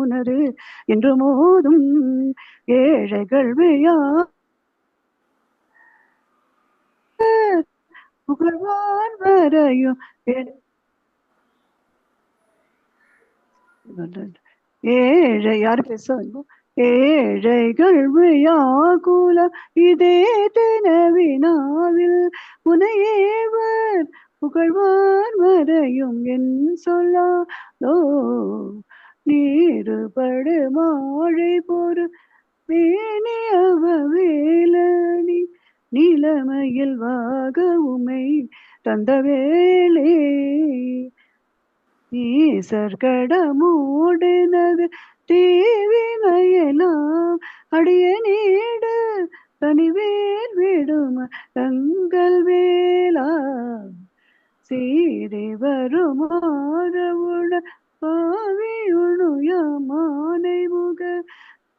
உனது என்று மோதும் ஏழைகள் வியா புகழ்வான் வரையும் ஏழை யாரு பேசுவாங்க ஏழைகள் வியாகுல இதே தினவினாவில் உனையேவர் புகழ்வான் வரையும் என் சொல்லாதோ நீருபடு மாழை பொறு மேனியவ வேலனி நீலமையில் வாக உமை தந்த வேளே ஈசர்கடமூடினது தீவினையெல்லாம் அடிய நீடு தனிவேல் விடும் தங்கள் வேளா சீறி வருமாறவுட பாவியுணுயமானை முக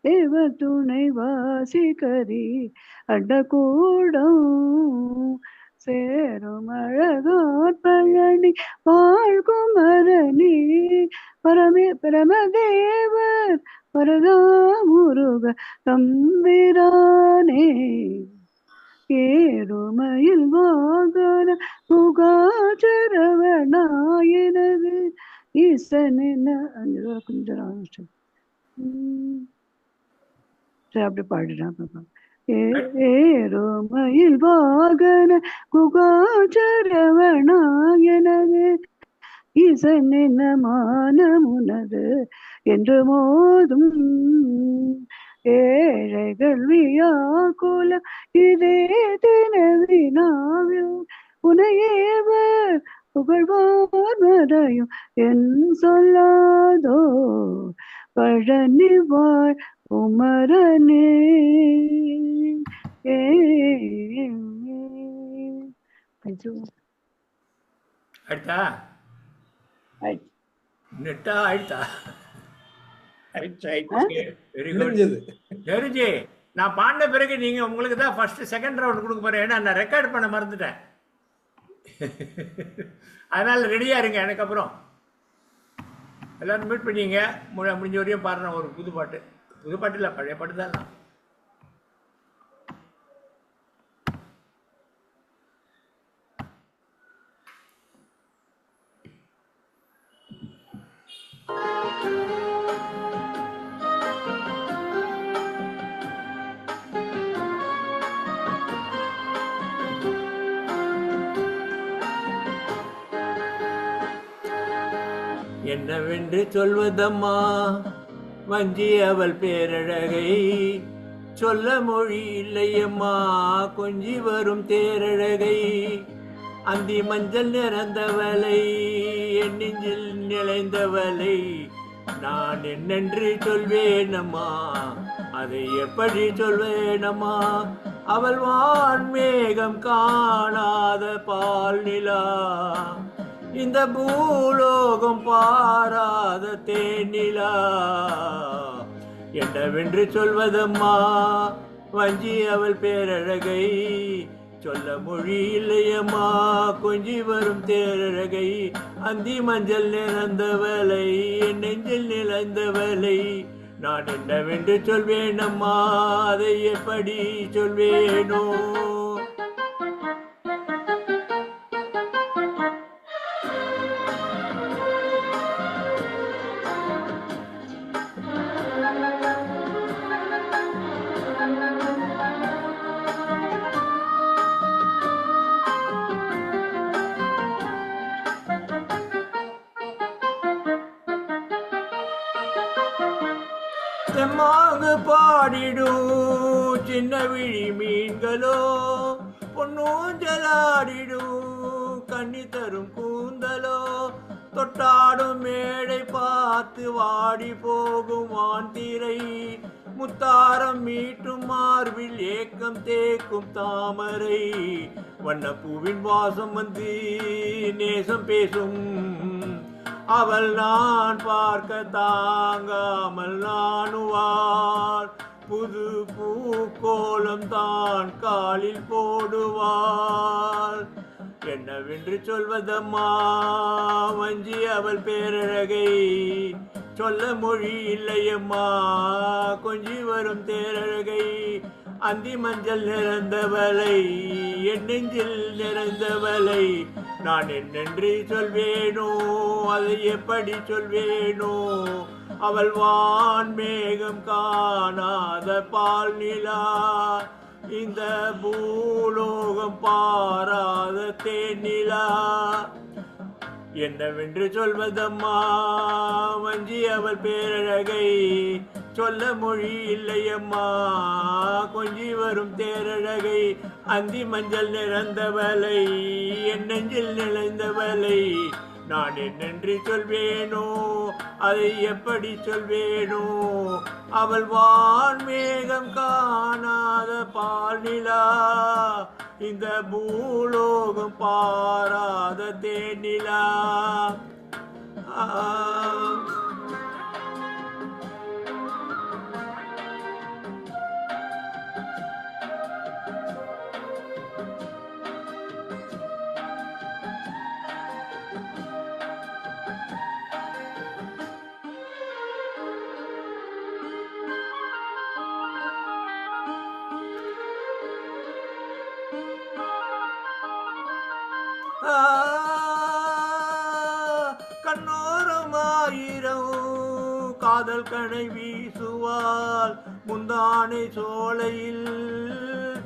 தேவ துணை வாசிகரி அண்டகூடம் சேரும் அழகார் பழனி வாழ்குமரணி பிரமதேவர் பரதாமுருக தம்பிரானே ஏறுமையில் வாகன முகாச்சரவனாயினது ஈசனின் கொஞ்சம் சரி அப்படி பாடுறான் ஏறுமையில் வாகன குகாச்சரவனாயனது ஈசனின் மானமுனது என்று மோதும் ஏழைகள் வியாகுல இதே தினவினாவில் உனையேவர் புகழ்வார் வரையும் என் சொல்லாதோ பழனி வாழ் உமரனே ಆಯ್ತಾ ನೆಟ್ಟಾ ಆಯ್ತಾ வெரி குட் தெரிஞ்சு நான் பாடின பிறகு நீங்க உங்களுக்கு தான் ஃபர்ஸ்ட் செகண்ட் ரவுண்ட் கொடுக்க போறேன் ஏன்னா நான் ரெக்கார்ட் பண்ண மறந்துட்டேன் அதனால ரெடியா இருங்க எனக்கு அப்புறம் எல்லாரும் மீட் பண்ணிங்க முடிஞ்ச வரையும் பாருங்க ஒரு புது பாட்டு இல்லை பழைய பாட்டு தான் என்னவென்று சொல்வதம்மா வஞ்சி அவள் பேரழகை சொல்ல மொழி இல்லையம்மா கொஞ்சி வரும் தேரழகை அந்தி மஞ்சள் நிறந்தவளை என் நெஞ்சில் நிலைந்தவளை நான் என்னென்று சொல்வேனம்மா அதை எப்படி சொல்வேனம்மா அவள் வான்மேகம் காணாத பால் நிலா இந்த பூலோகம் பாராத தேனிலா என்னவென்று சொல்வதம்மா வஞ்சி அவள் பேரழகை சொல்ல மொழி இல்லையம்மா கொஞ்சி வரும் தேரழகை அந்தி மஞ்சள் நிறந்தவளை என் நெஞ்சில் நிலைந்தவளை நான் என்னவென்று சொல்வேனம்மா அதை எப்படி சொல்வேனோ செம்மாங்கு பாடிடும் சின்ன விழி மீன்களோ பொன்னூஞ்சலாடிடும் கண்ணி தரும் கூந்தலோ தொட்டாடும் மேடை பார்த்து வாடி போகும் வான்தீரை முத்தாரம் மீட்டும் மார்பில் ஏக்கம் தேக்கும் தாமரை வண்ணப்பூவின் வாசம் வந்து நேசம் பேசும் அவள் நான் பார்க்க தாங்காமல் நானுவாள் புது பூக்கோலம் தான் காலில் போடுவாள் என்னவென்று சொல்வதம்மா வஞ்சி அவள் பேரழகை சொல்ல மொழி இல்லையம்மா கொஞ்சி வரும் தேரழகை அந்தி மஞ்சள் நிறைந்தவளை என் நெஞ்சில் நிறைந்தவளை நான் என்னென்று சொல்வேனோ அதை எப்படி சொல்வேனோ அவள் வான் மேகம் காணாத பால் நிலா இந்த பூலோகம் பாராத தேனிலா என்னவென்று சொல்வதம்மா வஞ்சி அவள் பேரழகை சொல்ல மொழி இல்லையம்மா கொஞ்சி வரும் தேரழகை அந்தி மஞ்சள் நிறைந்தவளை என் நெஞ்சில் நிலைந்தவளை நான் என்னென்று சொல்வேனோ அதை எப்படி சொல்வேனோ அவள் வான் மேகம் காணாத பால் நிலா இந்த பூலோகம் பாராத தேனிலா கண்ணோரமாயிரம் காதல் கணை வீசுவாள் முந்தானை சோலையில்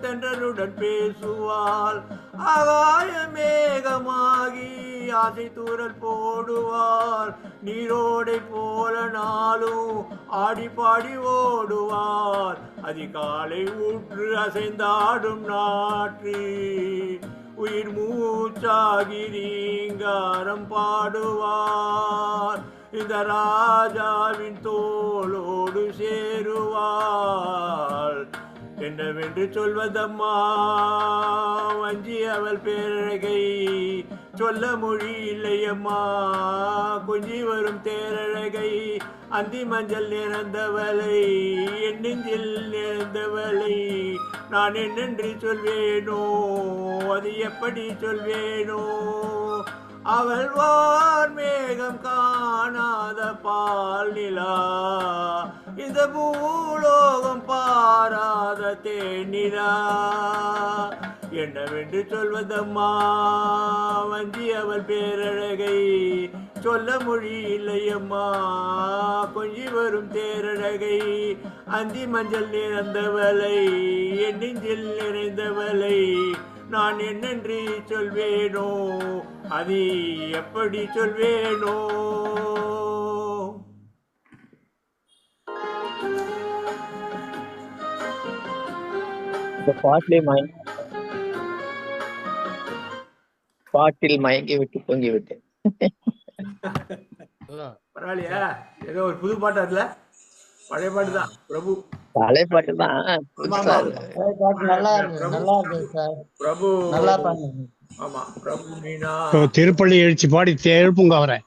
தென்றலுடன் பேசுவாள் ஆகாய மேகமாகி ஆசை தூரல் போடுவாள் நீரோடை போல நாளும் ஆடி பாடி ஓடுவாள் அதிகாலை ஊற்று அசைந்தாடும் நாற்று உயிர் மூச்சாகி ரீங்காரம் பாடுவார் இந்த ராஜாவின் தோளோடு சேருவாள் என்னவென்று சொல்வதம்மா வஞ்சி அவள் பேரழகை சொல்ல மொழி இல்லையம்மா கொஞ்சி வரும் தேரழகை அந்தி மஞ்சள் நிறைந்தவளை என் நெஞ்சில் நிறைந்தவளை நான் என்னென்று சொல்வேனோ அது எப்படி சொல்வேனோ அவள் வான் மேகம் காணாத பால் நிலா இந்த பூலோகம் பாராத தேனிலா என்னவென்று சொல்வதம்மா வஞ்சி அவள் பேரழகை சொல்ல மொழி இல்லையம்மா கொஞ்சி வரும் தேரழகை அந்தி மஞ்சள் நிறைந்தவளை என் நெஞ்சில் நிறைந்தவளை நான் என்னென்று சொல்வேனோ அது எப்படி சொல்வேனோ பாட்டில் மயங்கி விட்டு பொங்கி விட்டு பரவாயில்லையா ஏதோ ஒரு புது பாட்டு அதுல பழைய பாட்டு தான் பிரபு பழைய பாட்டு தான் பிரபு ஆமா பிரபு மீனா திருப்பள்ளி எழுச்சி பாடி எழுப்புங்க அவரை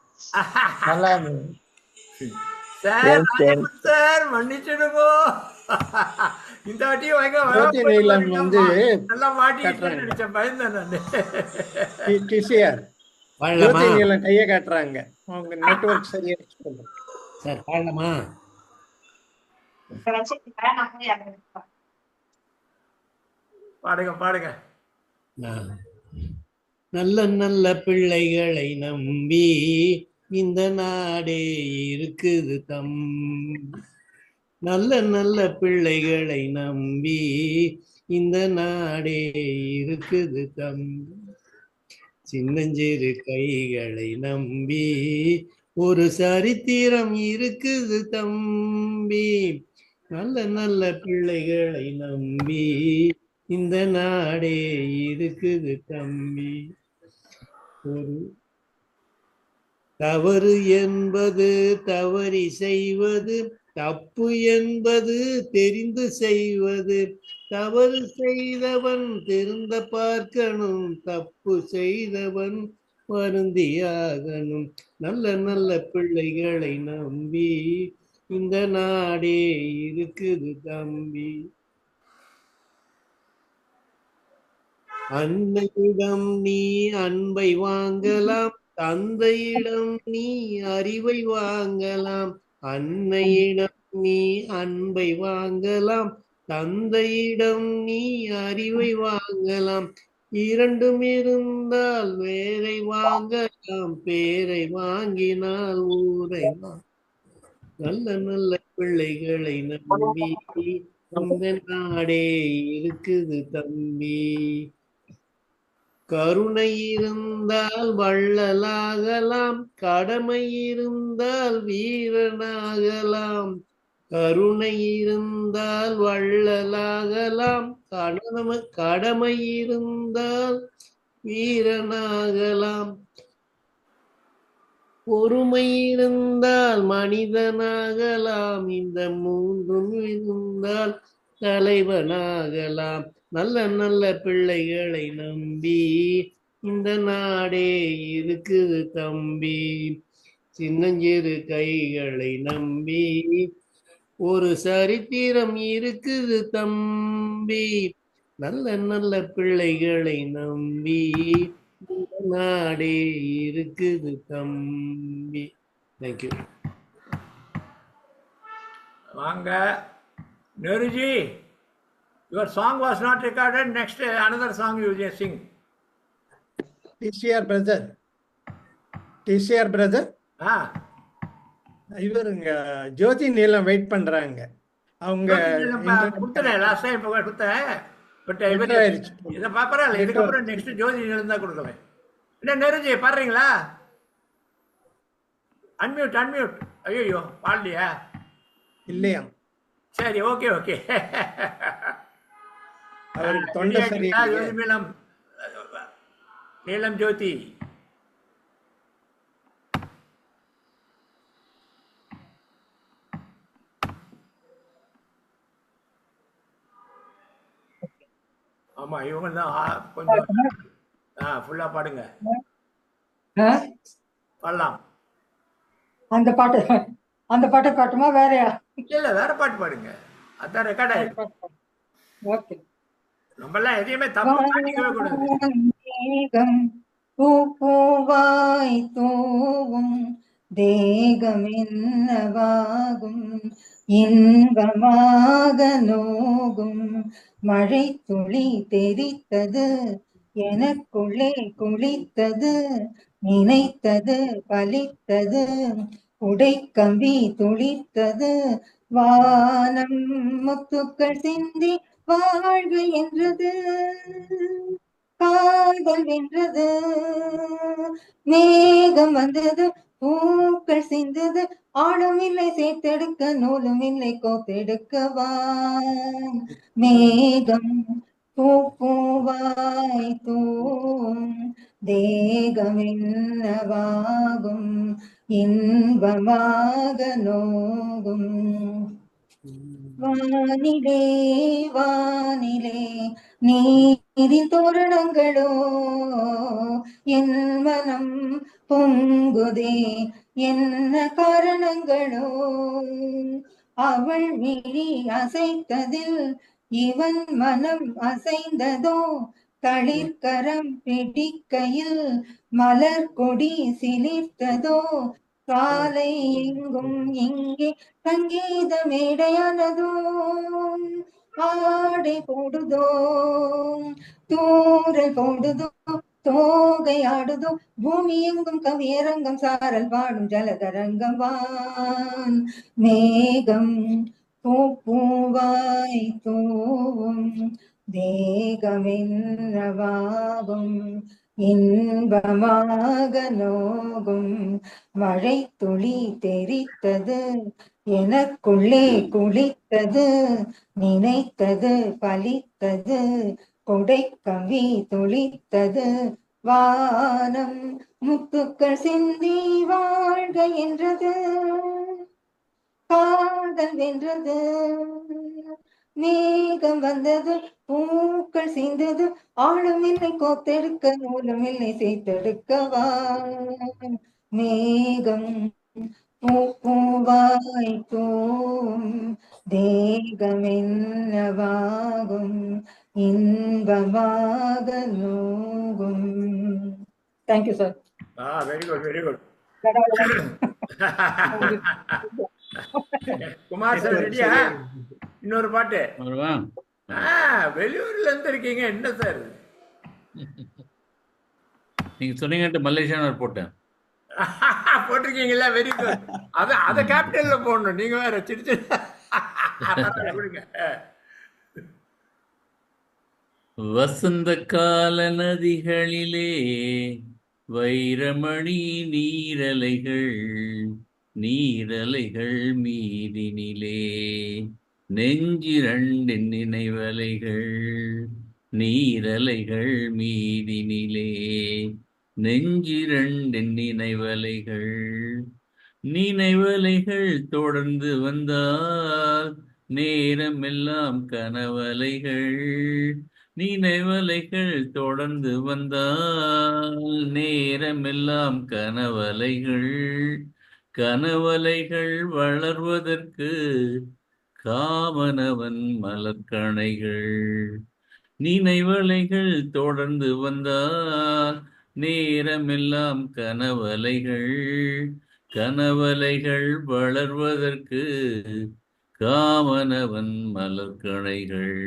சார் மன்னிச்சிடுங்க இந்த வாட்டியும் வந்து நல்லா மாட்டிக்கிட்டு நினைச்சேன் பயந்தேன் நான் கைய காட்டுறாங்க அவங்க நெட்வொர்க் சரியா சார் பாடலாமா பாடுங்க பாடுங்க நல்ல நல்ல பிள்ளைகளை நம்பி இந்த நாடே இருக்குது நல்ல நல்ல பிள்ளைகளை நம்பி இந்த நாடே இருக்குது சின்னஞ்சிறு கைகளை நம்பி ஒரு சரித்திரம் இருக்குது தம்பி நல்ல நல்ல பிள்ளைகளை நம்பி இந்த நாடே இருக்குது தம்பி ஒரு தவறு என்பது தவறி செய்வது தப்பு என்பது தெரிந்து செய்வது தவறு செய்தவன் திருந்த பார்க்கணும் தப்பு செய்தவன் வருந்தியாகணும் நல்ல நல்ல பிள்ளைகளை நம்பி இந்த நாடே இருக்குது தம்பி அன்னையிடம் நீ அன்பை வாங்கலாம் தந்தையிடம் நீ அறிவை வாங்கலாம் அன்னையிடம் நீ அன்பை வாங்கலாம், தந்தையிடம் நீ அறிவை வாங்கலாம். இரண்டும் இருந்தால் வேரை வாங்கலாம், பேரை வாங்கினால் ஊரை நல்ல நல்ல பிள்ளைகளை நம்பி இந்த நாடே இருக்குது தம்பி. கருணை இருந்தால் வள்ளலாகலாம், கடமை இருந்தால் வீரனாகலாம். கருணை இருந்தால் வள்ளலாகலாம், கடமை இருந்தால் வீரனாகலாம். பொறுமை இருந்தால் மனிதனாகலாம், இந்த மூன்றும் இருந்தால் தலைவனாகலாம். நல்ல நல்ல பிள்ளைகளை நம்பி இந்த நாடே இருக்குது தம்பி. சின்னஞ்சிறு கைகளை நம்பி ஒரு சரித்திரம் இருக்குது தம்பி. நல்ல நல்ல பிள்ளைகளை நம்பி இந்த நாடே இருக்குது தம்பி. தேங்க்யூ. வாங்க நெருஜி, your song was not recorded. Next another song you just sing. TCR brother இவருங்க ஜோதி நீலம் வெயிட் பண்றாங்க. அவங்க கொடுத்தேன் லாஸ்ட் டைம் கொடுத்தேன், பட் இதை பரவாயில்ல. இதுக்கப்புறம் நெக்ஸ்ட் ஜோதி நீலம் தான் கொடுக்குறேன். என்ன நெருஜி பாடுறீங்களா? அன்மியூட். ஐயோ பாடலையா? இல்லையா? சரி, ஓகே. அவருக்கு தொண்டை சரியில்லை. நீலம் ஜோதி. ஆமா, இவங்க தான் கொஞ்சம் ஃபுல்லா பாடுங்க. பாடலாம். அந்த பாட்டை பாட்டுமா வேறையா? இல்ல, வேற பாட்டு பாடுங்க. அதான் ரெக்கார்ட் ஆயிருக்கு. ஓகே. நம்ம எல்லாம் எதையுமே தப்பு காட்டிக்கவே கூடாது. பூவாய் தூவும் தேகம் என்னவாகும், இன்பமாக நோகும் மழை துளி தெரித்தது, எனக்குள்ளே குளித்தது, நினைத்தது பலித்தது, உடைக்கம்பி துளித்தது, வானம் முத்துக்கள் சிந்தி வாழ்க என்றது, காதல் வென்றது, மேகம் வந்தது, பூக்கள் சிந்தது, ஆளும் இல்லை சேர்த்தெடுக்க, நூலும் இல்லை கோத்தெடுக்கவா, மேகம் பூவாய் தூவும் தேகம் என்னவாகும், இன்பமாக நோகும். வானிலே நீரின் தோரணங்களோ, என் மனம் பொங்குதே என்ன காரணங்களோ, அவள் விழி அசைத்ததில் இவன் மனம் அசைந்ததோ, தளிர்கரம் பிடிக்கையில் மலர் கொடி சிலிர்த்ததோ, காலை எங்கும் இங்கே சங்கீத மேடையானதோ, ஆடை போடுதோ தூரல் போடுதோ, தோகை ஆடுதோ, பூமி எங்கும் கவியரங்கம், சாரல் பாடும் ஜலதரங்கம், வான் மேகம் பூவாய் தூவும் தேகம் என்னவாகும், இன்பமாக நோகும் மழை துளி தெரித்தது, எனக்குள்ளே குளித்தது, நினைத்தது பலித்தது, கொடைக்கம்பி துளித்தது, வானம் முத்துக்கள் சிந்தி வாழ்க என்றது, காதல் வென்றது, மேகம் வந்தது, பூக்கள் சிந்தது, ஆளும் இல்லை கோத்தெடுக்க, நூலும் இல்லை சேர்த்தெடுக்கவா, மேகம் பூவாய் தூவும் தேகம் என்னவாகும், இன்பமாக நோகும். Thank you sir. Very good. Kumar sir network ரெடியா? சரியா இருக்கு. இன்னொரு பாட்டு. வருவா வெளியூர்ல இருந்து இருக்கீங்க, என்ன சார்? நீங்க சொன்னீங்கன்ட்டு மலேசியான்னு போட்டேன். போட்டிருக்கீங்களா? Very good. அத கேபிட்டல்ல போடணும். நீங்க வேற சிரிச்சு கொடுங்க. வசந்த கால நதிகளிலே வைரமணி நீரலைகள், நீரலைகள் மீதினிலே நெஞ்சிரண்டின் நினைவலைகள், நீரலைகள் மீதினிலே நெஞ்சிரண்டின் நினைவலைகள், நினைவலைகள் தொடர்ந்து வந்தால் நேரமெல்லாம் கனவலைகள், நினைவலைகள் தொடர்ந்து வந்தால் நேரமெல்லாம் கனவலைகள், கனவலைகள் வளர்வதற்கு காமனவன் மலர்கணைகள், நினைவலைகள் தொடர்ந்து வந்தால் நேரமெல்லாம் கனவலைகள், கனவலைகள் வளர்வதற்கு காமனவன் மலர்கணைகள்,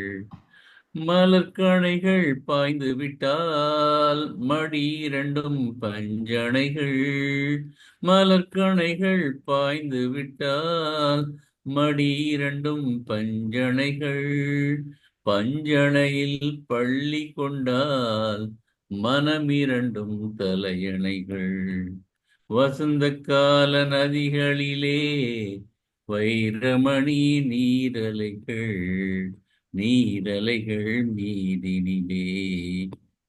மலர்கணைகள் பாய்ந்து விட்டால் மடி இரண்டும் பஞ்சணைகள், மலர்கணைகள் பாய்ந்து விட்டால் மடி இரண்டும் பஞ்சணைகள், பஞ்சணையில் பள்ளி கொண்டால் மனமிரண்டும் தலையணைகள், வசந்த கால நதிகளிலே வைரமணி நீரலைகள், நீரலைகள் மீதினிலே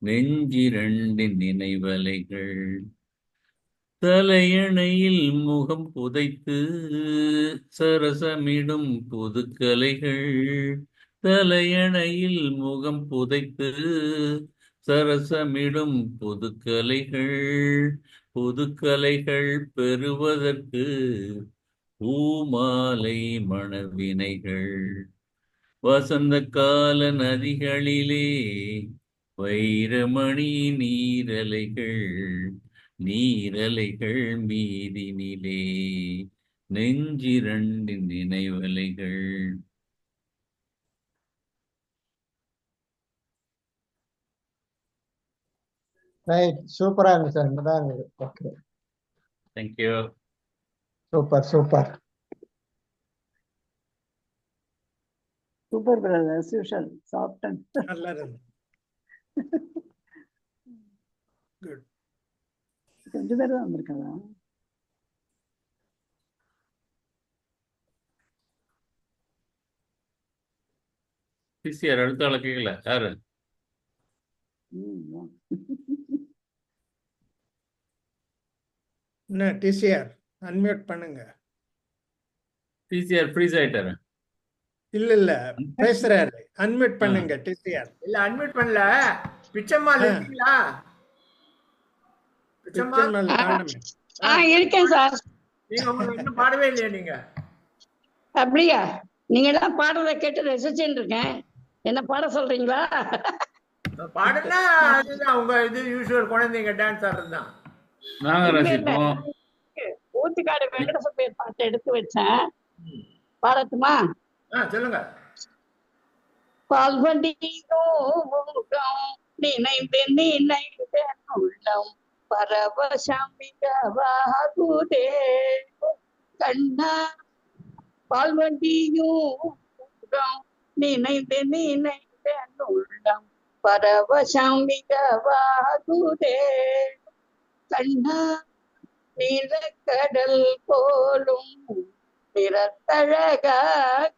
நெஞ்சிரண்டின் நினைவலைகள், தலையணையில் முகம் புதைத்து சரசமிடும் புதுக்கலைகள், தலையணையில் முகம் புதைத்து சரசமிடும் புதுக்கலைகள், புதுக்கலைகள் பெறுவதற்கு பூமாலை மணவினைகள், வசந்த கால நதிகளிலே வைரமணி நீரலைகள், நீரலைகள் மீதினிலே நெஞ்சிரண்டின் நினைவலைகள். ரைட், சூப்பரா இருந்துச்சு சார். நல்லா இருந்தது. Okay, thank you. Super super. Super brother, as usual. Soft and நல்லா இருந்தது. குட். கொஞ்சம் பேர் தான் வந்திருக்காங்க. சிசிஆர் அடுத்த ஆள கேட்கல யாரு? என்ன டிசிஆர் அன்மியூட் பண்ணுங்க. சிசிஆர் ஃப்ரீஸ் ஆயிட்டாரு. இல்ல பேசுறாரு, அன்மியூட் பண்ணுங்க டிசிஆர். இல்ல அட்மிட் பண்ணல. பிச்சம்மாள் இருக்கீங்களா? பிச்சம்மாள் இருக்கேன் சார். நீங்க உங்களுக்கு இன்னும் பாடவே இல்லையா நீங்க? அப்படியா? நீங்க எல்லாம் பாடுறத கேட்டு ரசிச்சுட்டு இருக்கேன். என்ன பாட சொல்றீங்களா? பாடுனா அதுதான் உங்க இது யூசுவல் குழந்தைங்க டான்ஸ் ஆடுறதுதான். நாங்க ரசிப்போம். ஊத்துக்காடு வெங்கடசபையர் பாட்டு எடுத்து வச்சேன், பாடட்டுமா? சொல்லுங்க. பால்வண்டியும் நினைந்து நினைந்து உள்ளம் பரவசமிகவாகுதே கண்ணா, பால்வண்டியும் நினைந்து நினைந்து உள்ளம் பரவசமிகவாகுதே கண்ணா, நீலக்கடல் போலும் நிறத்தழகா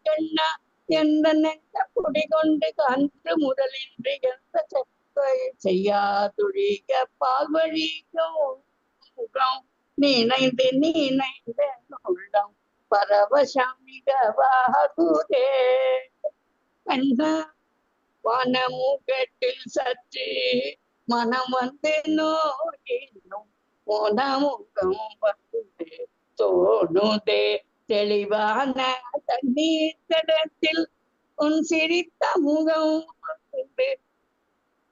கண்ணா, எந்த நெஞ்ச குடிகொண்டு கன்று முதலின்றி எந்த செப்பை செய்யாதுழிக பால்வழியும் நினைந்து நினைந்து உள்ளம் பரவசமிகவாகுதே கண்ணா, வானமுகட்டில் சற்று மனம் வந்து நோயினும் மோனமுகம் வந்து தோணுதே தெளிவான தண்ணீர் தடத்தில் உன் சிரித்த முகம் வந்து,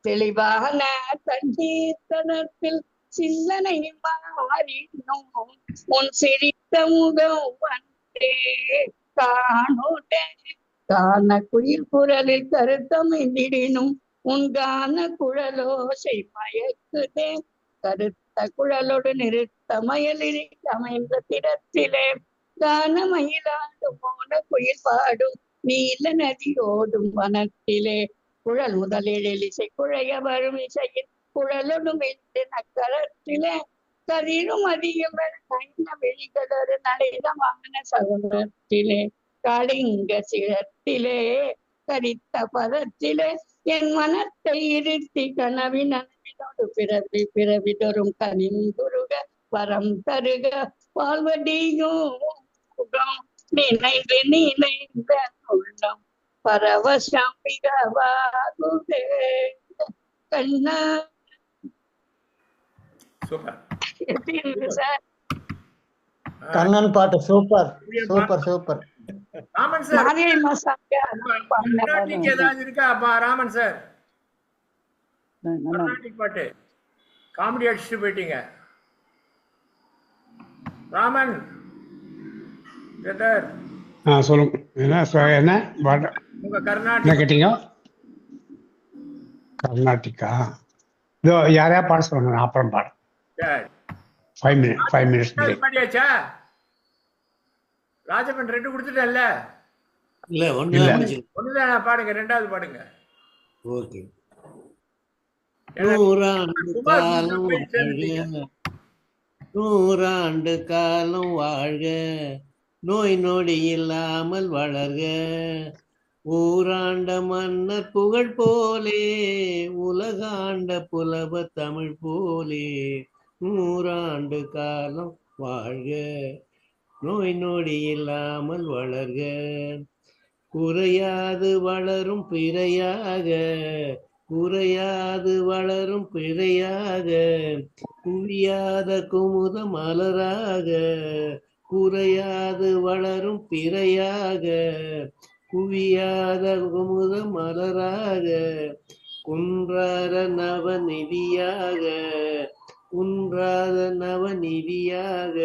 தெளிவான தண்ணீர் தடத்தில் சிந்தனை மாறினும் உன் சிரித்த முகம் வந்து காணோட்டே காண குயில் குரலில் கருத்தமிழ்ந்திடினும் உன் கான குழலோசை மயக்குதே கருத்த குழலோடு நிறுத்த மயலில் அமைந்த திடத்திலே கான மயிலாடு மோன குயில் பாடும் நீல நதியோடும் வனத்திலே குழல் முதலில் இசை குழைய வரும் இசையில் குழலொடும் நக்கரத்திலே கதிரும் அதிகம் நைந்த வெளிகளொரு நளினமான சகுனத்திலே காளிங்க சிரத்திலே கரித்த பதத்திலே என் மனத்தை இருத்தி கனவின் அனவினோடு பிறவி பிறவிதொரும் கனிந்துருக வரம் தருக வாழ்வடியும் முகம் நினைந்து நினைந்த உள்ளம் பரவசம் மிகவாகுதே கண்ணா. சூப்பர். எப்படி இருக்கு சார்? கண்ணன் பாட்டு super super super. Raman sir, Margazhi மாசம் கர்நாடிக் ஏதாவது இருக்கா அப்பா? ராமன் சார், நல்லா கர்நாடிக் பாட்டு காமெடி அடிச்சுட்டு போயிட்டீங்க. ராமன் பிரதர், சொல்லுங்க. என்ன பாட்டு? உங்க என்ன கர்நாடிக் கேட்டீங்க? கர்நாடிக்கா? இதோ யாரையா பாட சொல்லுங்க, நான் அப்புறம் பாடு. Sir 5 minutes break. பாடியாச்சா? ராஜப்பன் 2 கொடுத்துட்டேன்ல? இல்ல இல்ல. ஒண்ணுதான் பாடுங்க, 2வது பாடுங்க. ஓகே. ஏன்னா, நூறாண்டு குமார் காலம் போய் வாழ்க, சேர்ந்துட்டீங்க. நூறாண்டு காலம் வாழ்க, நோய் நொடி இல்லாமல் வளர்க, ஊராண்ட மன்னர் புகழ் போலே, உலகாண்ட புலவ தமிழ் போலே, நூறாண்டு காலம் வாழ்க, நோய் நொடி இல்லாமல் வளர்க, குறையாது வளரும் பிறையாக, குறையாது வளரும் பிறையாக, குவியாத குமுத மலராக, குறையாது வளரும் பிறையாக, குவியாத குமுத மலராக, குன்றாத நவநிதியாக, குன்றாத நவநிதியாக,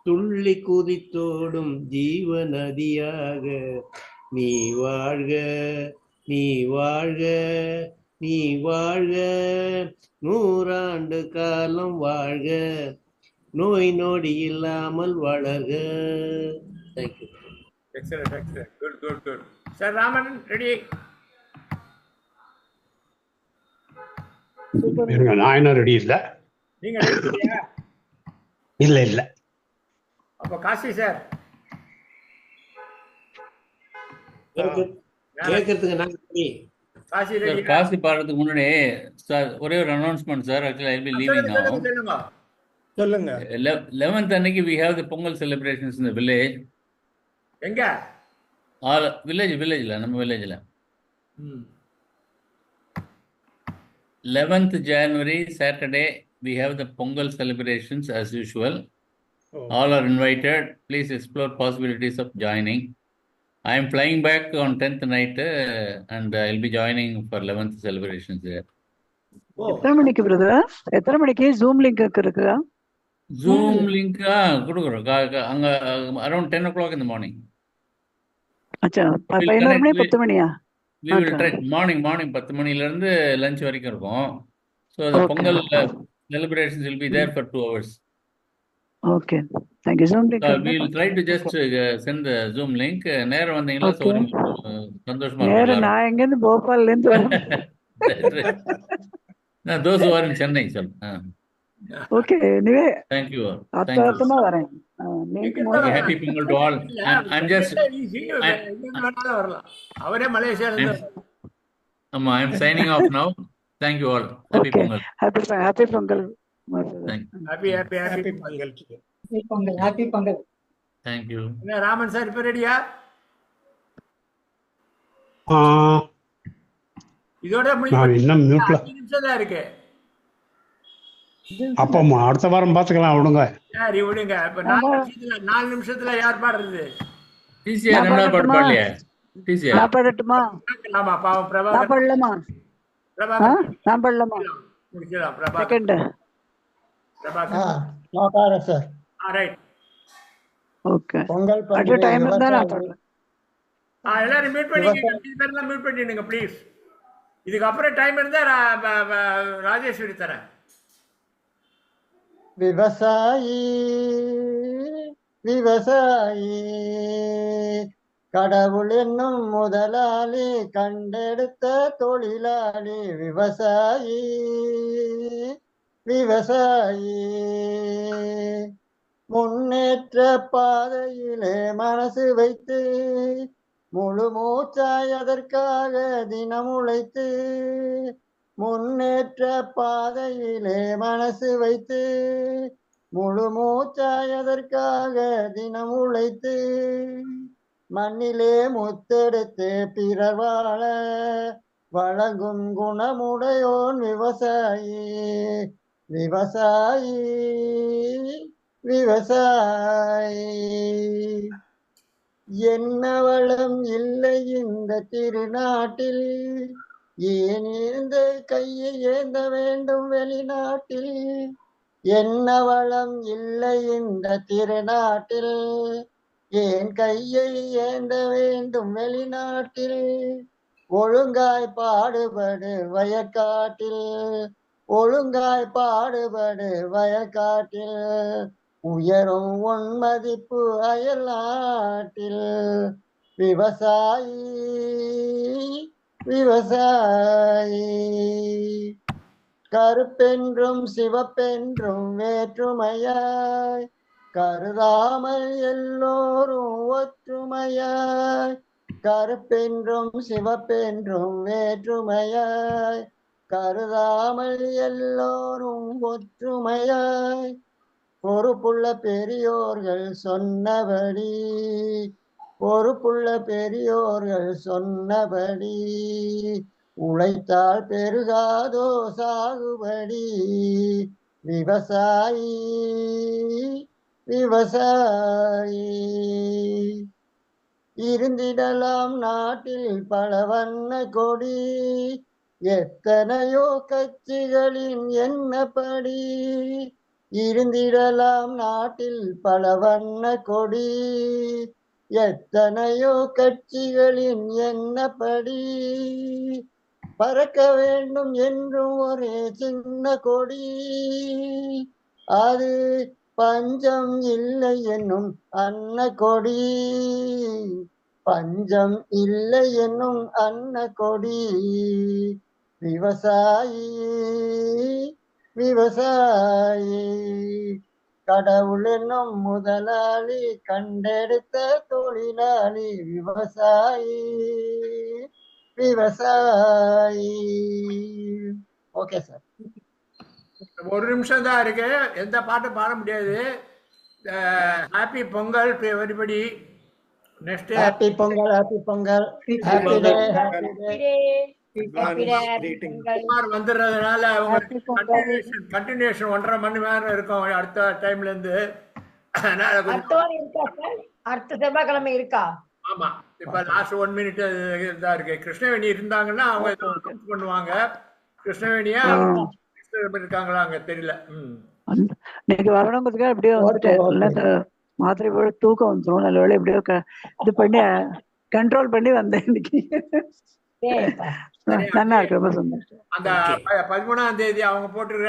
துள்ளி குதித்தோடும் ஜீவ நதியாக, நீ வாழ்க, நீ வாழ்க, நீ வாழ்க, நூறாண்டு காலம் வாழ்க, நோய் நொடி இல்லாமல் வளர்க. Thank you. Excellent, excellent, good good good. Sir Raman ready? இருங்க, நான் இன்னும் ரெடி இல்லை. நீங்க ready இல்லையா? இல்லை. அப்ப காசி சார், கேட்கறதுக்கு நாங்க ready. Kasi sir ready? Kasi பாடுறதுக்கு முன்னாடி சார் ஒரே ஒரு announcement sir. Actually I will leaving now. சொல்லுங்க. சொல்லுங்க. 11th அன்னைக்கு we have the Pongal celebrations in the village. எங்க? ஆல் வில்லேஜ்ல, நம்ம வில்லேஜ்ல. 11th January Saturday we have the Pongal celebrations as usual. All are invited. Please explore possibilities of joining. I am flying back on 10th night and I'll be joining for 11th celebrations there. ஓ, எத்தனை மணிக்கு brother? எத்தனை மணிக்கு zoom link இருக்குதா? Zoom link கொடுக்குறோம். அங்க around 10 o'clock in the morning. அச்சா, We'll 11 மணி connect 10 மணியா? We will Okay. try morning 10 மணில இருந்து லஞ்ச் வரைக்கும் இருக்கும். So the Okay. Pongal celebrations will be there for 2 hours. Okay, thank you. Zoom link We will try to just send the Zoom link. நேரம் வந்தீங்களா Okay. சந்தோஷமா இருக்கும் நேரம் எல்லாரும். நான் எங்கேருந்து போபால்ல இருந்து வரேன். No, those who are in Chennai, sir. Okay, anyway Thank you all. Thank you. அர்த்தமா வரேன். Link Okay, happy Pongal to all. I'm just வரலாம். அவரே மலேசியால இருந்து. I'm signing off now. Thank you all. Happy Okay. Pongal. Happy Pongal. Thank happy happy happy happy. Pongal. Happy Pongal. Thank you. என்ன Raman sir இப்ப ரெடியா? இதோட நான் முடிஞ்சு இன்னும் மியூட்ல. 5 நிமிஷம் தான் இருக்கு. அப்போ அடுத்த வாரம் பார்த்துக்கலாம், விடுங்க. சரி விடுங்க. இப்ப 4 நிமிஷத்துல யார் பாடுறது? TCR நான் ரெண்டாவது பாட்டு பாடட்டுமா? பாடலையே? TCR. நான் பாடட்டுமா? ஆமா, பாவம் நான் பிரபாகர். பாடலாமா? பிரபாகர் நான் பாடலாமா? முடிக்கலாம். பிரபாகர். செகண்ட். பிரபாகர். நான் பாடுறேன் sir. Right. Okay Pongal at பண்டிகை டைம் இருந்தா நான் விவசாயி சொல்றேன். எல்லாரும் மியூட் பண்ணிங்க, பேர்லாம் மியூட் பண்ணிடுங்க ப்ளீஸ். இதுக்கப்புறம் டைம் இருந்தா ராஜேஸ்வரி தரேன். விவசாயி விவசாயி கடவுள் என்னும் முதலாளி கண்டெடுத்த தொழிலாளி விவசாயி விவசாயி முன்னேற்ற பாதையிலே மனசு வைத்து முழு மூச்சாய் அதற்காக தினம் உழைத்து முன்னேற்ற பாதையிலே மனசு வைத்து முழு மூச்சாய் அதற்காக தினம் உழைத்து மண்ணிலே முத்தெடுத்து பிறர் வாழ வழங்கும் குணமுடையோன் விவசாயி விவசாயி விவசாயி. என்ன வளம் இல்லை இந்த திருநாட்டில், ஏன் இந்த கையை ஏந்த வேண்டும் வெளிநாட்டில். என்ன வளம் இல்லை இந்த திருநாட்டில், ஏன் கையை ஏந்த வேண்டும் வெளிநாட்டில். ஒழுங்காய் பாடுபடு வயக்காட்டில், ஒழுங்காய் பாடுபடு வயக்காட்டில். உயரும் உன் மதிப்பு அயல் நாட்டில். விவசாயி விவசாயி கருப்பென்றும் சிவப்பென்றும் வேற்றுமையாய் கருதாமல் எல்லோரும் ஒற்றுமையாய். கருப்பென்றும் சிவப்பென்றும் வேற்றுமையாய் கருதாமல் எல்லோரும் ஒற்றுமையாய். பொறுப்புள்ள பெரியோர்கள் சொன்னபடி, பொறுப்புள்ள பெரியோர்கள் சொன்னபடி, உழைத்தால் பெருகாதோ சாகுபடி. விவசாயி விவசாயி இருந்திடலாம் நாட்டில் பல வண்ண கொடி, எத்தனையோ கட்சிகளின் எண்ணப்படி. இருந்திடலாம் நாட்டில் பல வண்ண கொடி, எத்தனையோ கட்சிகளின் எண்ணப்படி. பறக்க வேண்டும் என்றும் ஒரே சின்ன கொடி, அது பஞ்சம் இல்லை என்னும் அன்ன கொடி. பஞ்சம் இல்லை என்னும் அன்ன கொடி. விவசாயி விவசாயி கடவுள் என்னும் முதலாளி கண்டெடுத்த தொழிலாளி விவசாயி விவசாயி. Okay sir. ஒரு நிமிஷம் தான் இருக்கு, எந்த பாட்டும் பாட முடியாது. Happy Pongal everybody. Next happy Pongal happy Pongal happy day happy day. Kumar வந்துடுறதுனால கண்டினியூஷன் 1.5 மணி நேரம் இருக்கும் அடுத்த டைம்ல இருந்து. அடுத்த செவ்வாய்க்கிழமை இருக்கா? ஆமா, இப்ப லாஸ்ட் 1 மினிட் தான் இருக்கு. கிருஷ்ணவேணி இருந்தாங்கன்னா அவங்க பண்ணுவாங்க. கிருஷ்ணவேணியா இருக்காங்களா அங்க தெரியல. நீங்க வரணுங்கிறதுக்காக எப்படியோ வந்துட்டேன். மாத்திரை போட தூக்கம் வந்துடும். நல்ல வேலை எப்படியோ இது பண்ணி கண்ட்ரோல் பண்ணி வந்தேன் இன்னைக்கு. நல்லா இருக்கு, ரொம்ப சந்தோஷம். அந்த 13ஆம் தேதி அவங்க போட்டிருக்கிற